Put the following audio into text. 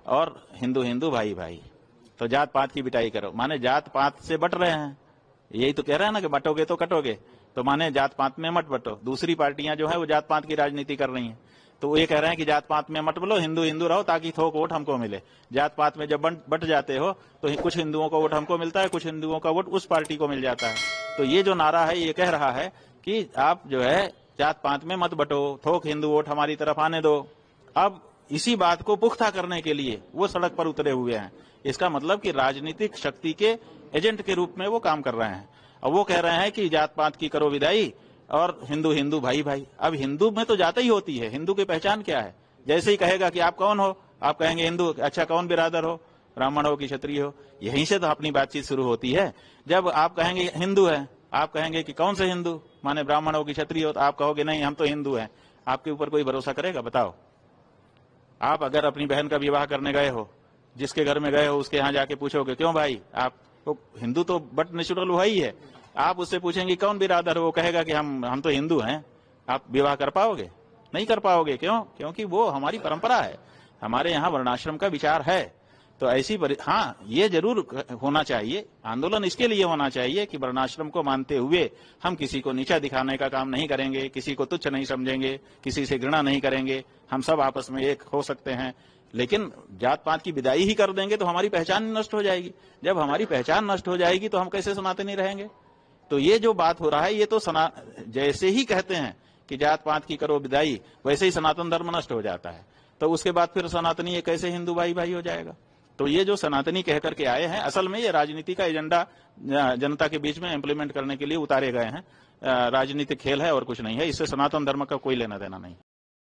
और हिंदू हिंदू भाई भाई। तो जात पात की बिटाई करो, माने जात पात से बट रहे हैं। यही तो कह रहे हैं ना कि बटोगे तो कटोगे, तो माने जात पात में मत बटो। दूसरी पार्टियां जो है वो जात पात की राजनीति कर रही हैं, तो वो ये कह रहे हैं कि जात पात में मत बोलो, हिंदू हिंदू रहो ताकि थोक वोट हमको मिले। जात पात में जब बट जाते हो तो कुछ हिंदुओं का वोट हमको मिलता है, कुछ हिंदुओं का वोट उस पार्टी को मिल जाता है। तो ये जो नारा है ये कह रहा है कि आप जो है जात पात में मत बटो, थोक हिंदू वोट हमारी तरफ आने दो। अब इसी बात को पुख्ता करने के लिए वो सड़क पर उतरे हुए हैं। इसका मतलब कि राजनीतिक शक्ति के एजेंट के रूप में वो काम कर रहे हैं। अब वो कह रहे हैं कि जात पात की करो विदाई और हिंदू हिंदू भाई भाई। अब हिंदू में तो जात ही होती है, हिंदू की पहचान क्या है? जैसे ही कहेगा कि आप कौन हो, आप कहेंगे हिंदू। अच्छा, कौन बिरादर हो, ब्राह्मण हो कि क्षत्रिय हो? यहीं से तो अपनी बातचीत शुरू होती है। जब आप कहेंगे हिंदू है, आप कहेंगे कि कौन से हिंदू, माने ब्राह्मण हो कि क्षत्रिय हो, तो आप कहोगे नहीं हम तो हिंदू हैं। आपके ऊपर कोई भरोसा करेगा? बताओ। आप अगर अपनी बहन का विवाह करने गए हो, जिसके घर में गए हो उसके यहाँ जाके पूछोगे क्यों भाई, आप तो हिंदू तो बट नेचुरल हुआ ही है। आप उससे पूछेंगे कौन बिरादर हो, वो कहेगा कि हम तो हिंदू हैं। आप विवाह कर पाओगे? नहीं कर पाओगे। क्यों? क्योंकि वो हमारी परंपरा है, हमारे यहाँ वर्णाश्रम का विचार है। तो ऐसी हाँ, ये जरूर होना चाहिए, आंदोलन इसके लिए होना चाहिए कि वर्णाश्रम को मानते हुए हम किसी को नीचा दिखाने का काम नहीं करेंगे, किसी को तुच्छ नहीं समझेंगे, किसी से घृणा नहीं करेंगे, हम सब आपस में एक हो सकते हैं। लेकिन जात पात की विदाई ही कर देंगे तो हमारी पहचान नष्ट हो जाएगी। जब हमारी पहचान नष्ट हो जाएगी तो हम कैसे सनातनी रहेंगे? तो ये जो बात हो रहा है ये तो जैसे ही कहते हैं कि जात पात की करो विदाई, वैसे ही सनातन धर्म नष्ट हो जाता है। तो उसके बाद फिर सनातनी ये कैसे हिंदू भाई भाई हो जाएगा? तो ये जो सनातनी कह करके आए हैं, असल में ये राजनीति का एजेंडा जनता के बीच में इंप्लीमेंट करने के लिए उतारे गए हैं। राजनीतिक खेल है और कुछ नहीं है, इससे सनातन धर्म का कोई लेना देना नहीं।